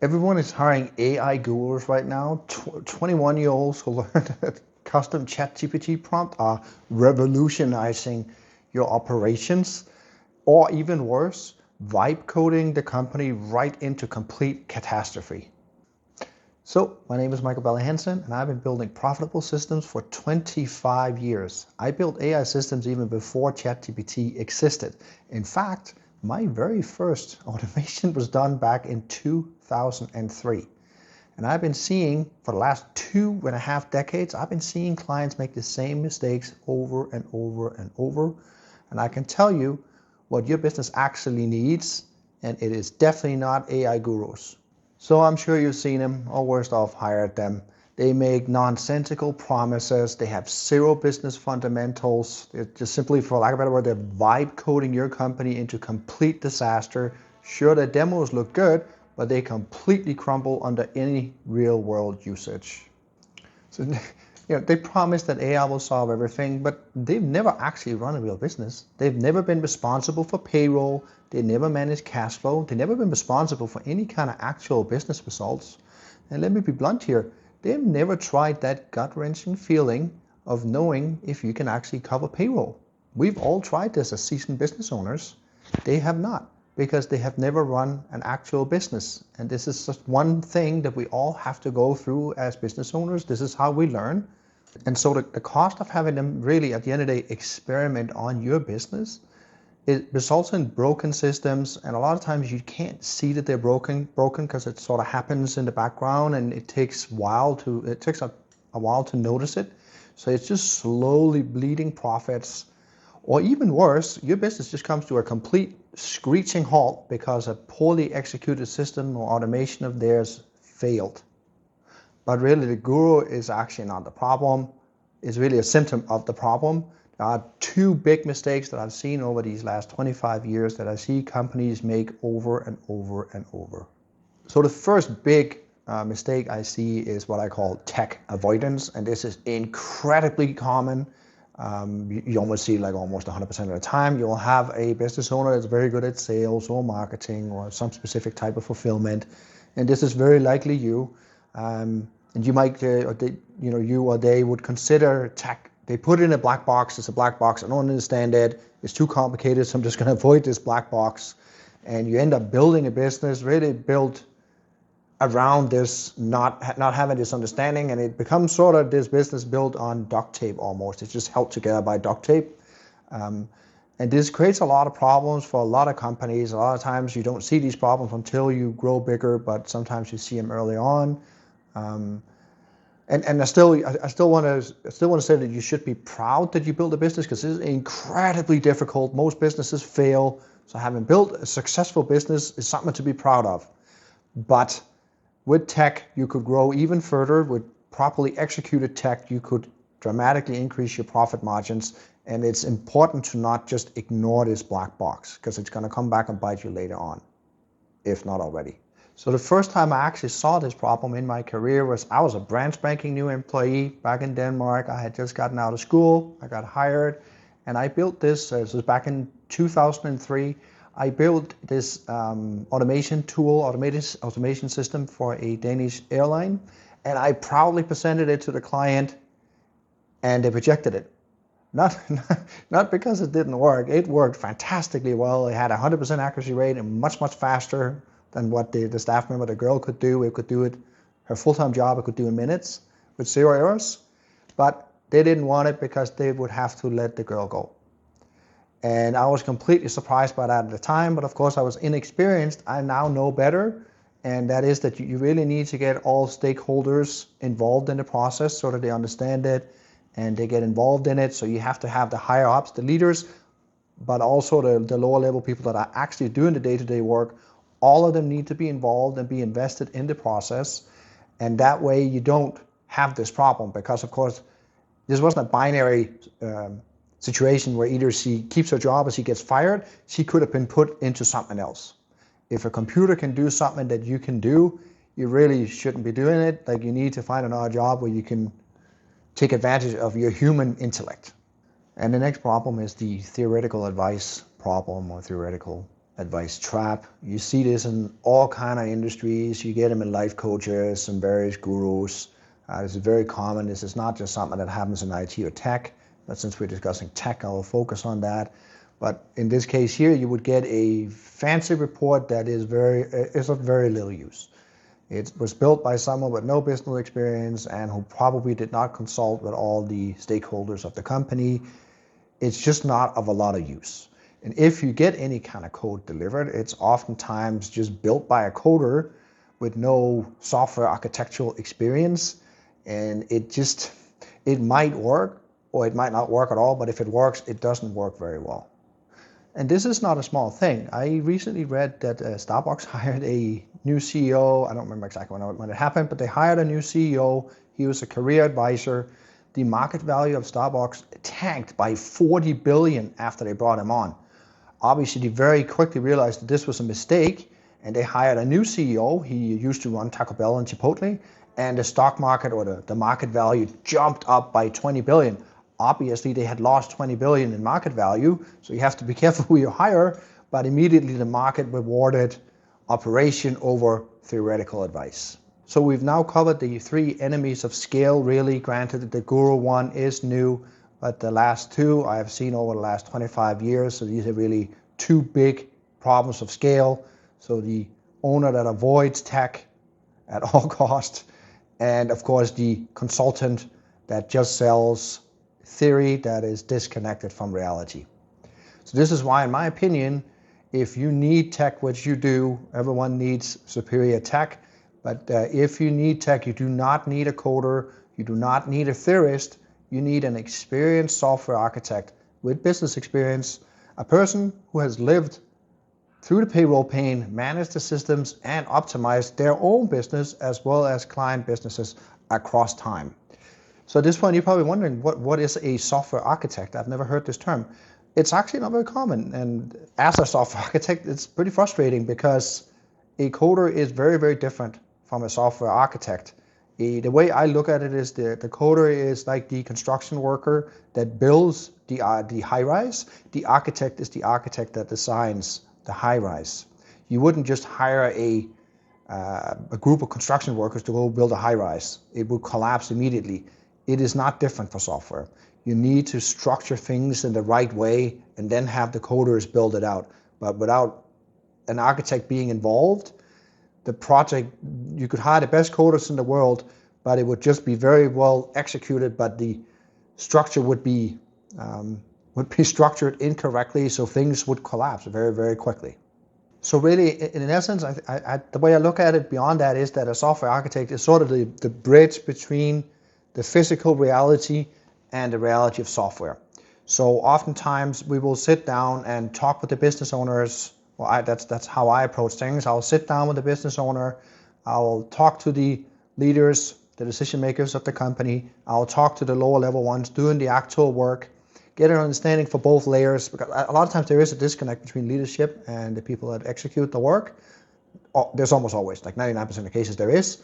Everyone is hiring AI gurus right now. 21-year-olds who learned a custom ChatGPT prompt are revolutionizing your operations, or even worse, vibe coding the company right into complete catastrophe. So, my name is Michael Bella Hansen, and I've been building profitable systems for 25 years. I built AI systems even before ChatGPT existed. In fact, my very first automation was done back in 2003. And I've been seeing, for the last 2.5 decades, I've been seeing clients make the same mistakes over and over and over. And I can tell you what your business actually needs, and it is definitely not AI gurus. So I'm sure you've seen them, or worst off, hired them. They make nonsensical promises. They have zero business fundamentals. They're just simply, for lack of a better word, they're vibe coding your company into complete disaster. Sure, the demos look good, but they completely crumble under any real world usage. So, they promise that AI will solve everything, but they've never actually run a real business. They've never been responsible for payroll. They never managed cash flow. They've never been responsible for any kind of actual business results. And let me be blunt here. They've never tried that gut-wrenching feeling of knowing if you can actually cover payroll. We've all tried this as seasoned business owners. They have not, because they have never run an actual business. And this is just one thing that we all have to go through as business owners. This is how we learn. And so the cost of having them really, at the end of the day, experiment on your business, it results in broken systems. And a lot of times you can't see that they're broken because it sort of happens in the background, and it takes a while to notice it. So it's just slowly bleeding profits. Or even worse, your business just comes to a complete screeching halt because a poorly executed system or automation of theirs failed. But really, the guru is actually not the problem. It's really a symptom of the problem. There are two big mistakes that I've seen over these last 25 years that I see companies make over and over and over. So the first big mistake I see is what I call tech avoidance, and this is incredibly common. You almost see, like, almost 100% of the time, you'll have a business owner that's very good at sales or marketing or some specific type of fulfillment, and this is very likely you. And you might, you or they would consider tech. They put it in a black box. It's a black box. I don't understand it. It's too complicated, so I'm just going to avoid this black box. And you end up building a business really built around this, not having this understanding, and it becomes sort of this business built on duct tape almost. It's just held together by duct tape. And this creates a lot of problems for a lot of companies. A lot of times you don't see these problems until you grow bigger, but sometimes you see them early on. And I still want to say that you should be proud that you built a business, because it's incredibly difficult. Most businesses fail. So having built a successful business is something to be proud of. But with tech, you could grow even further. With properly executed tech, you could dramatically increase your profit margins. And it's important to not just ignore this black box, because it's going to come back and bite you later on, if not already. So the first time I actually saw this problem in my career was, I was a brand spanking new employee back in Denmark. I had just gotten out of school. I got hired, and I built this. This was back in 2003. I built this automation tool, automation system for a Danish airline, and I proudly presented it to the client, and they rejected it. Not because it didn't work. It worked fantastically well. It had a 100% accuracy rate and much faster than what the staff member, the girl, could do. It could do it, her full-time job, it could do in minutes with 0 errors. But they didn't want it because they would have to let the girl go. And I was completely surprised by that at the time, but of course I was inexperienced. I now know better, and that is that you really need to get all stakeholders involved in the process so that they understand it and they get involved in it. So you have to have the higher ups, the leaders, but also the lower level people that are actually doing the day-to-day work. All of them need to be involved and be invested in the process. And that way you don't have this problem, because of course this wasn't a binary situation where either she keeps her job or she gets fired. She could have been put into something else. If a computer can do something that you can do, you really shouldn't be doing it. Like, you need to find another job where you can take advantage of your human intellect. And the next problem is the theoretical advice problem, or theoretical advice trap. You see this in all kind of industries. You get them in life coaches and various gurus. This is very common. This is not just something that happens in IT or tech, but since we're discussing tech, I will focus on that. But in this case here, you would get a fancy report that is of very little use. It was built by someone with no business experience and who probably did not consult with all the stakeholders of the company. It's just not of a lot of use. And if you get any kind of code delivered, it's oftentimes just built by a coder with no software architectural experience. And it might work or it might not work at all, but if it works, it doesn't work very well. And this is not a small thing. I recently read that Starbucks hired a new CEO. I don't remember exactly when it happened, but they hired a new CEO. He was a career advisor. The market value of Starbucks tanked by 40 billion after they brought him on. Obviously, they very quickly realized that this was a mistake, and they hired a new CEO. He used to run Taco Bell and Chipotle, and the stock market or the market value jumped up by 20 billion. Obviously, they had lost 20 billion in market value, so you have to be careful who you hire, but immediately the market rewarded operation over theoretical advice. So we've now covered the three enemies of scale, really. Granted that the Guru one is new, but the last two I have seen over the last 25 years, so these are really two big problems of scale. So the owner that avoids tech at all costs, and of course the consultant that just sells theory that is disconnected from reality. So this is why, in my opinion, if you need tech, which you do, everyone needs superior tech, but if you need tech, you do not need a coder, you do not need a theorist, you need an experienced software architect with business experience, a person who has lived through the payroll pain, managed the systems, and optimized their own business as well as client businesses across time. So at this point, you're probably wondering, what is a software architect? I've never heard this term. It's actually not very common. And as a software architect, it's pretty frustrating because a coder is very, very different from a software architect. The way I look at it is the coder is like the construction worker that builds the high-rise. The architect is the architect that designs the high-rise. You wouldn't just hire a group of construction workers to go build a high-rise. It would collapse immediately. It is not different for software. You need to structure things in the right way and then have the coders build it out. But without an architect being involved, the project, you could hire the best coders in the world, but it would just be very well executed, but the structure would be structured incorrectly, so things would collapse very, very quickly. So really, in essence, the way I look at it beyond that is that a software architect is sort of the bridge between the physical reality and the reality of software. So oftentimes we will sit down and talk with the business owners. Well, that's how I approach things. I'll sit down with the business owner. I'll talk to the leaders, the decision makers of the company. I'll talk to the lower level ones doing the actual work, get an understanding for both layers, because a lot of times there is a disconnect between leadership and the people that execute the work. There's almost always, like 99% of the cases there is.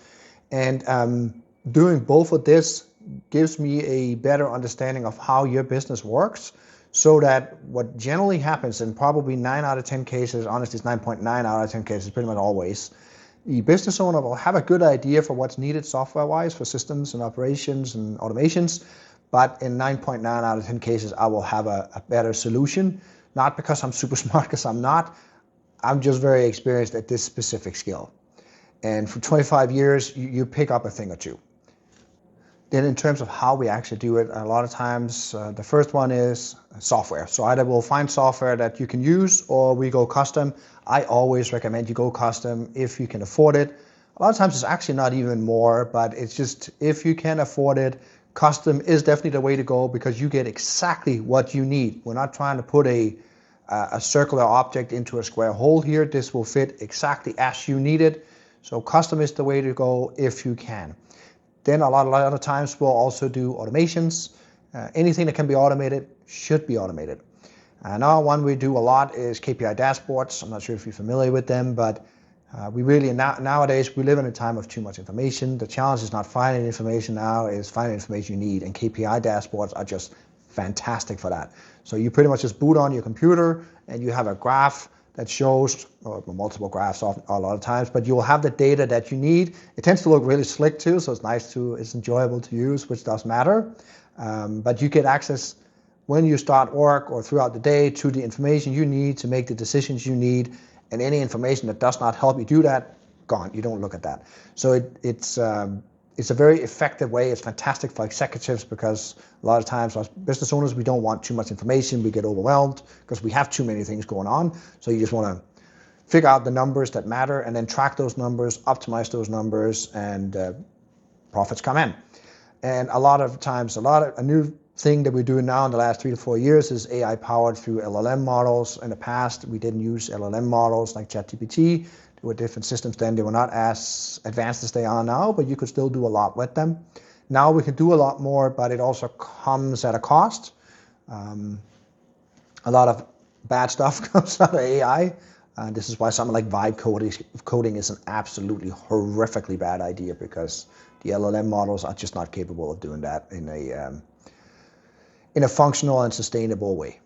And doing both of this gives me a better understanding of how your business works, so that what generally happens in probably 9 out of 10 cases, honestly it's 9.9 out of 10 cases, pretty much always, the business owner will have a good idea for what's needed software-wise for systems and operations and automations, but in 9.9 out of 10 cases I will have a better solution, not because I'm super smart, because I'm not. I'm just very experienced at this specific skill. And for 25 years, you pick up a thing or two. Then in terms of how we actually do it, a lot of times the first one is software. So either we'll find software that you can use or we go custom. I always recommend you go custom if you can afford it. A lot of times it's actually not even more, but it's just if you can afford it, custom is definitely the way to go because you get exactly what you need. We're not trying to put a circular object into a square hole here. This will fit exactly as you need it. So custom is the way to go if you can. Then a lot of times we'll also do automations. Anything that can be automated should be automated. Another one we do a lot is KPI dashboards. I'm not sure if you're familiar with them, but we really, nowadays, we live in a time of too much information. The challenge is not finding information now, is finding information you need. And KPI dashboards are just fantastic for that. So you pretty much just boot on your computer and you have a graph that shows multiple graphs a lot of times, but you'll have the data that you need. It tends to look really slick too, so it's enjoyable to use, which does matter. But you get access when you start work or throughout the day to the information you need to make the decisions you need, and any information that does not help you do that, gone. You don't look at that. So it's a very effective way. It's fantastic for executives because a lot of times as business owners, we don't want too much information. We get overwhelmed because we have too many things going on. So you just want to figure out the numbers that matter and then track those numbers, optimize those numbers, and profits come in. And a lot of times, a new thing that we're doing now in the last 3 to 4 years is AI powered through LLM models. In the past, we didn't use LLM models like ChatGPT. There were different systems then. They were not as advanced as they are now, but you could still do a lot with them. Now we can do a lot more, but it also comes at a cost. A lot of bad stuff comes out of AI. This is why something like vibe coding is an absolutely horrifically bad idea, because the LLM models are just not capable of doing that in a functional and sustainable way.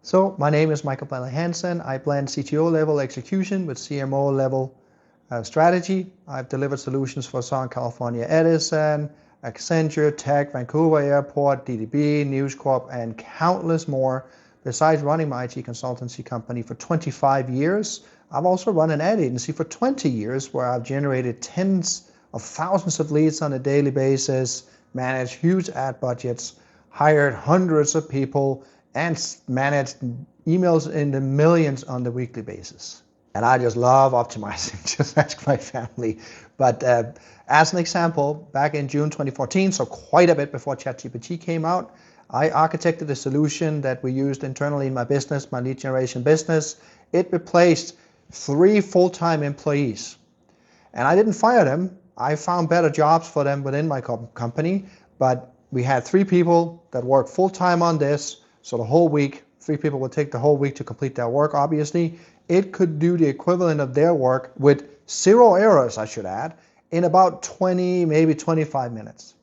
So my name is Michael Balle Hansen. I blend CTO level execution with CMO level strategy. I've delivered solutions for Southern California Edison, Accenture, Tech, Vancouver Airport, DDB, News Corp, and countless more. Besides running my IT consultancy company for 25 years, I've also run an ad agency for 20 years where I've generated tens of thousands of leads on a daily basis, managed huge ad budgets, hired hundreds of people, and managed emails in the millions on the weekly basis. And I just love optimizing, just ask my family. But as an example, back in June 2014, so quite a bit before ChatGPT came out, I architected a solution that we used internally in my business, my lead generation business. It replaced 3 full-time employees. And I didn't fire them. I found better jobs for them within my company. But we had 3 people that worked full-time on this. So the whole week, 3 people would take the whole week to complete their work, obviously. It could do the equivalent of their work with 0 errors, I should add, in about 20, maybe 25 minutes.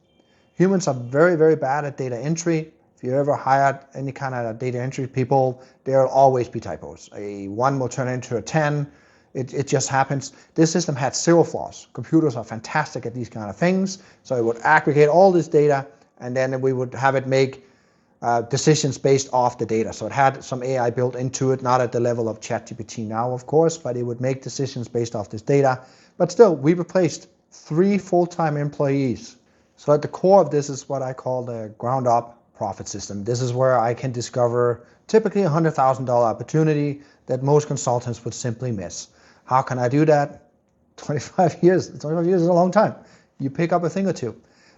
Humans are very, very bad at data entry. If you ever hired any kind of data entry people, there will always be typos. A 1 will turn into a 10. It just happens. This system had 0 flaws. Computers are fantastic at these kind of things. So it would aggregate all this data, and then we would have it make decisions based off the data. So it had some AI built into it, not at the level of ChatGPT now, of course, but it would make decisions based off this data. But still, we replaced 3 full-time employees. So at the core of this is what I call the ground-up profit system. This is where I can discover typically a $100,000 opportunity that most consultants would simply miss. How can I do that? 25 years. 25 years is a long time. You pick up a thing or two.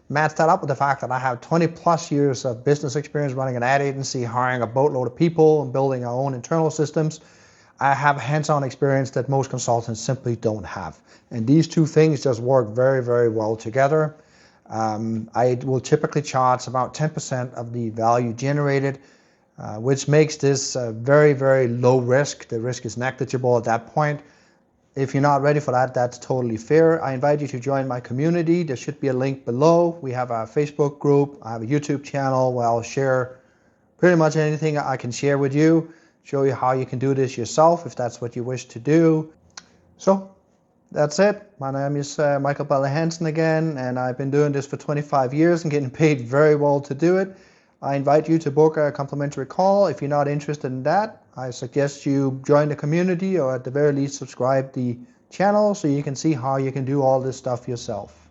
Match that up with the fact that I have 20 plus years of business experience running an ad agency, hiring a boatload of people, and building our own internal systems. I have hands-on experience that most consultants simply don't have. And these 2 things just work very, very well together. I will typically charge about 10% of the value generated, which makes this very, very low risk. The risk is negligible at that point. If you're not ready for that, that's totally fair. I invite you to join my community. There should be a link below. We have a Facebook group. I have a YouTube channel where I'll share pretty much anything I can share with you, show you how you can do this yourself if that's what you wish to do. So that's it. My name is Michael Balle Hansen again, and I've been doing this for 25 years and getting paid very well to do it. I invite you to book a complimentary call. If you're not interested in that, I suggest you join the community, or at the very least subscribe the channel so you can see how you can do all this stuff yourself.